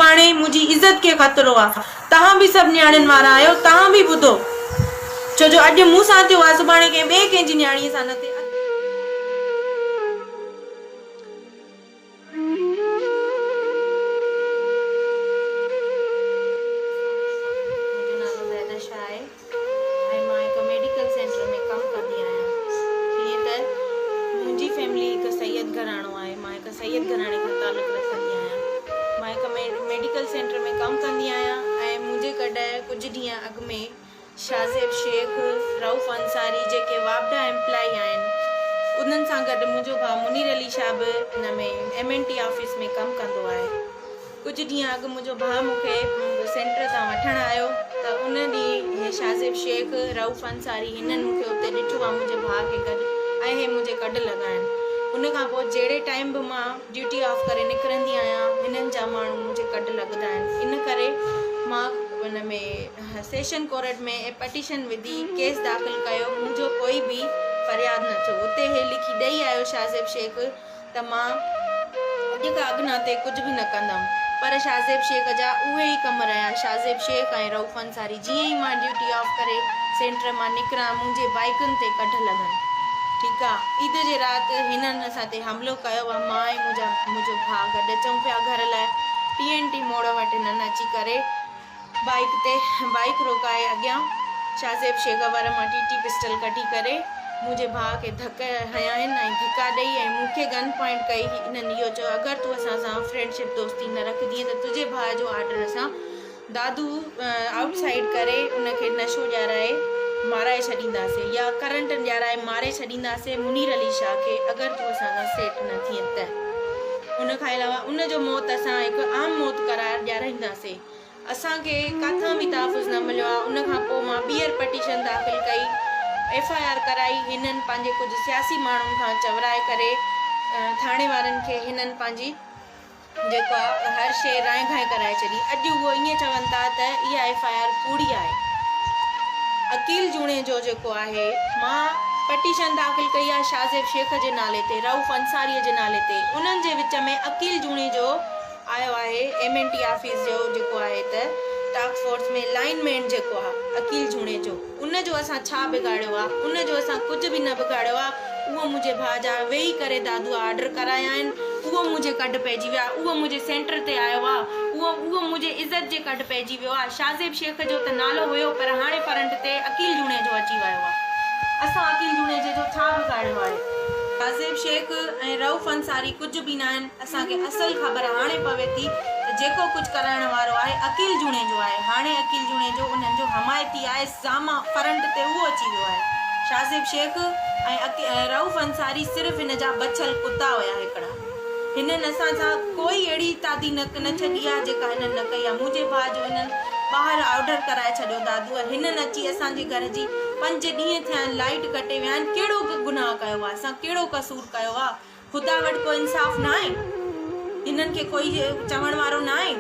सुभाणे मुझी इज्जत के खतरो आ। तहां भी सब न्याणियुनि वारा आयो, तहां भी ॿुधो, छो जो अॼु मूं सां थियो आहे सुभाणे कंहिं ॿिए कंहिंजी न्याणीअ सां न थिए। मेडिकल सेंटर में कम कंदी आहियां। हीअं त मुंहिंजी फैमिली हिकु सैयद घराणो आहे, मां हिकु सैयद घराणे खां तालुक़ु रखंदी आहियां। मां हिकु मेडिकल सेंटर में कमु कंदी आहियां ऐं मुंहिंजे कॾहिं कुझु ॾींहं अॻु में शाज़ेब शेख, रऊफ़ अंसारी जेके वापडा एम्प्लॉई आहिनि, उन्हनि सां गॾु मुंहिंजो भाउ मुनीर अली शाह बि हिन में MNT ऑफिस में कमु कंदो आहे। कुझु ॾींहं अॻु मुंहिंजो भाउ मूंखे सेंटर तां वठणु आयो त उन ॾींहुं शाज़ेब शेख, रऊफ़ अंसारी हिननि मूंखे उते ॾिठो आहे मुंहिंजे भाउ खे गॾु ऐं हे मुंहिंजे कॾु लॻाइनि। उन खां पोइ जहिड़े टाइम बि मां ड्यूटी ऑफ करे निकिरंदी आहियां, हिननि जा माण्हू मुंहिंजे कॾु लॻंदा आहिनि। इन करे मां हुन में सेशन कोर्ट में पटिशन विधी, केस दाख़िल कयो, मुंहिंजो कोई बि फ़रियाद न थियो। उते हे लिखी ॾेई आयो शाज़ेब शेख त मां अॼु खां अॻिते कुझु बि न कंदमि, पर शाज़ेब शेख जा उहे ई कम रहिया। शाज़ेब शेख ऐं रऊफ़ अंसारी जीअं ई मां ड्यूटी ऑफ करे सेंटर मां निकिरां, मुंहिंजे बाइकुनि ते कढ लॻनि। ठीकु आहे, ईद जे राति हिननि असां ते हमिलो कयो आहे। मां ऐं मुंहिंजो भाउ गॾु अचूं पिया घर लाइ, TNT मोड़ वटि हिननि अची करे बाइक रोकाए अॻियां शाज़ेब शेख वार मां TT पिस्टल कढी करे मुंहिंजे भाउ खे धक हया आहिनि ऐं धिका ॾेई ऐं मूंखे गन पॉइंट कई। हिननि इहो चयो, अगरि तूं असां सां फ्रेंडशिप दोस्ती न रखंदीअ त तुंहिंजे भाउ जो ऑर्डर असां दादू आउटसाइड करे उनखे नशो ॾियाराए माराए छॾींदासीं या करंट ॾियाराए मारे छॾींदासीं मुनीर अली शाह खे, अगरि तूं असां सां सेट न थिए त। उन खां अलावा उनजो मौत असां हिकु आम मौत करार ॾियाराईंदासीं। असांखे किथां बि तहफ़ुज़ न मिलियो आहे। उन खां पोइ मां ॿीहर पटिशन दाख़िल कई, FIR कराई। हिननि पंहिंजे कुझु सियासी माण्हुनि खां चवराए करे थाणे वारनि खे हिननि पंहिंजी जेको आहे हर शइ राय घाए कराए छॾी। अॼु उहो ईअं चवनि था त इहा FIR कूड़ी आहे। अकील जूणे जो जेको आहे, मां पटिशन दाख़िल कई आहे शाज़ेब शेख जे नाले ते, रऊफ़ अंसारीअ जे नाले ते। उन्हनि जे विच में अकील जूणे जो आयो आहे MNT ऑफिस जो जेको आहे त टास्क फोर्स में लाइनमैन जेको आहे अकील जूणे जो, उनजो असां छा बिगाड़ियो आहे? उनजो असां कुझु बि न बिगाड़ियो आहे। उहो मुंहिंजे भाउ जा वेही करे दादू ऑर्डर कराया आहिनि, उहो मुंहिंजे कॾु पइजी विया, उहो मुंहिंजे सेंटर ते आयो आहे, उहो मुंहिंजे इज़त जे कॾु पइजी वियो आहे। शाज़ेब शेख जो त नालो हुयो, पर हाणे फ्रंट ते अकील जूणे जो अची वियो आहे। असां अकील जूणे जो छा बिगाड़ियो आहे? शाज़ेब शेख ऐं रऊफ़ अंसारी कुझु बि न आहिनि। असांखे असल ख़बर हाणे पवे थी त जेको कुझु करण वारो आहे अकील जूणे जो आहे। हाणे अकील जूणे जो उन्हनि जो हमायती आहे, सामा फ्रंट ते उहो अची वियो आहे। शाज़ेब शेख ऐं रऊफ़ अंसारी सिर्फ़ु हिन जा बछल कुता हुया हिकिड़ा। हिननि असां सां कोई अहिड़ी तादी न छॾी आहे जेका हिननि न कई आहे। मुंहिंजे भाउ जो हिननि ॿाहिरि ऑर्डर कराए छॾियो दादूअ। हिननि अची असांजे घर जी 5 ॾींहं थिया आहिनि, लाइट कटे विया आहिनि। कहिड़ो गुनाह कयो आहे? असां कहिड़ो कसूर कयो आहे? ख़ुदा वटि कोई इंसाफ़ न आहे? हिननि खे कोई चवण वारो न आहे?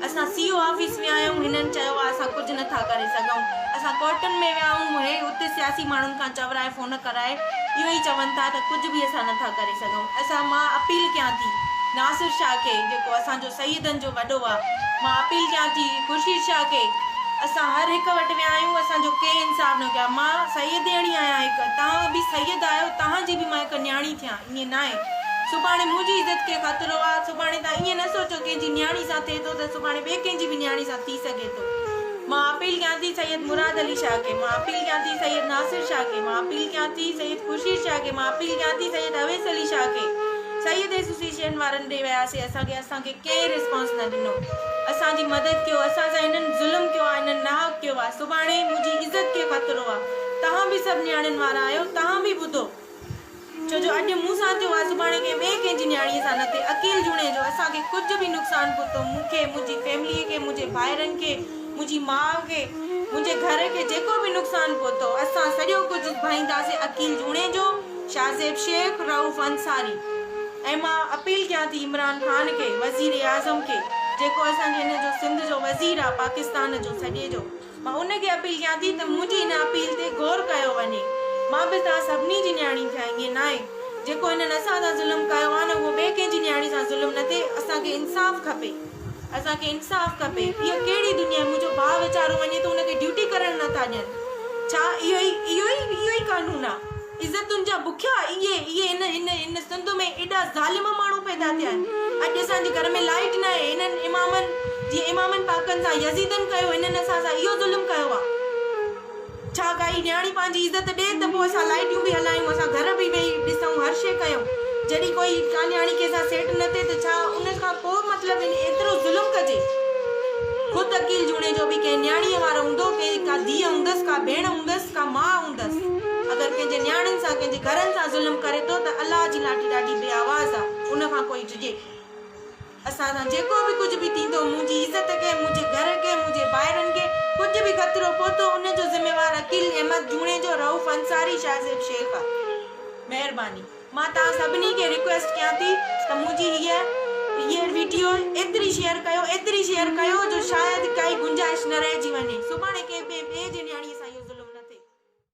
असां CO ऑफिस विया आहियूं, हिननि चयो आहे असां कुझु नथा करे सघूं। असां कोर्टनि में विया आहियूं, हे उते सियासी माण्हुनि खां चवराए फ़ोन कराए इहो ई चवनि था त कुझु बि असां नथा करे सघूं। मां अपील कयां थी नासिर शाह खे, जेको असांजो सईदनि जो वॾो आहे, मां अपील कयां थी ख़ुर्शीद शाह खे। असां हर हिकु वटि विया आहियूं, असांजो कंहिं इंसाफ़ न कयो आहे। मां सैयदणी आहियां हिकु, तव्हां बि सैयद आहियो, तव्हांजी बि मां हिकु न्याणी थियां, ईअं न आहे। सुभाणे मुंहिंजी इज़त खे ख़तरो आहे। सुभाणे तव्हां ईअं न सोचो कंहिंजी न्याणी सां थिए थो त सुभाणे ॿिए कंहिंजी बि न्याणी सां थी सघे थो। मां अपील कयां थी सैयद मुराद अली शाह खे, मां अपील कयां थी सैयद नासिर शाह खे, मां अपील कयां थी सैयद ख़ुर्शीद शाह खे, मां अपील कयां थी सैयद अवैस अली शाह खे। सैयद एसोसिएशन वारनि ॾे वियासीं, असांखे कंहिं रिस्पॉन्स न ॾिनो, असांजी मदद कयो। असां सां हिननि ज़ुल्म कयो आहे, हिननि नाहक कयो आहे। सुभाणे मुंहिंजी इज़त खे ख़तरो आहे। तव्हां बि सभु न्याणियुनि वारा आहियो, तव्हां बि ॿुधो, छो जो अॼु मूं सां थियो आहे, सुभाणे कंहिं ॿिए कंहिंजी न्याणीअ सां न थिए। अकील जूणे जो असांखे कुझु बि नुक़सानु पहुतो, मूंखे, मुंहिंजी फैमिलीअ खे, मुंहिंजे भाइरनि खे, मुंहिंजी माउ खे, मुंहिंजे घर खे जेको बि नुक़सानु पहुतो, असां सॼो कुझु भरींदासीं अकील जूणे जो, शाज़ेब शेख, रऊफ़ अंसारी। ऐं मां अपील कयां थी इमरान ख़ान खे, वज़ीर आज़म खे, जेको असांजे हिन जो सिंध जो वज़ीर आहे, पाकिस्तान जो सॼे जो, मां उनखे अपील कयां थी त मुंहिंजी हिन अपील ते गौर कयो वञे। मां बि तव्हां सभिनी जी न्याणी थियां, ईअं न आहे। जेको हिननि असां सां ज़ुल्म कयो आहे न, उहो ॿिए कंहिंजी न्याणी सां ज़ुल्म न थिए। असांखे इंसाफ़ खपे। असांखे इंसाफ़ खपे। इहा कहिड़ी दुनिया आहे? मुंहिंजो भाउ वीचारो वञे थो, हुनखे ड्यूटी करण नथा ॾियनि। छा इहो ई कानून आहे? इज़तुनि जा बुखिया इहे इन सिंध में एॾा ज़ालिम माण्हू पैदा थिया आहिनि। अॼु असांजे घर में लाइट न आहे, हिननि इमामनि पाकनि सां यज़ीदनि कयो, हिननि असां सां इहो ज़ुल्म कयो आहे। छा काई न्याणी पंहिंजी इज़त ॾे त पोइ असां लाइटियूं बि हलायूं, असां घर बि वेही ॾिसूं, हर शइ कयूं। जॾहिं कोई का न्याणी कंहिंसां सेट न थिए त छा उन खां पोइ मतिलबु एतिरो ज़ुल्म कजे? ख़ुदि अकील जूणे जो बि कंहिं न्याणीअ वारो हूंदो, कंहिं का धीअ हूंदसि, का भेण हूंदसि, का माउ हूंदसि। अगरि कंहिंजे न्याणियुनि सां कंहिंजे घरनि सां ज़ुल्म करे थो त अलाह जी लाठी ॾाढी बेआवाज़ आहे, उन खां कोई जुजे। असां सां जेको बि कुझु बि थींदो, मुंहिंजी इज़त खे, मुंहिंजे घर खे, मुंहिंजे ॿाहिरनि खे कुझु बि ख़तरो पहुतो, उनजो ज़िम्मेवार अकील अहमद जूणे जो, रऊफ़ अंसारी, शाहज़ेब शेख आहे। महिरबानी, मां तव्हां सभिनी खे रिक्वेस्ट कयां थी त मुंहिंजी हीअ वीडियो एतिरी शेयर कयो जो शायदि काई गुंजाइश न रहिजी वञे। सुभाणे के ॿिए जे न्याणीअ सां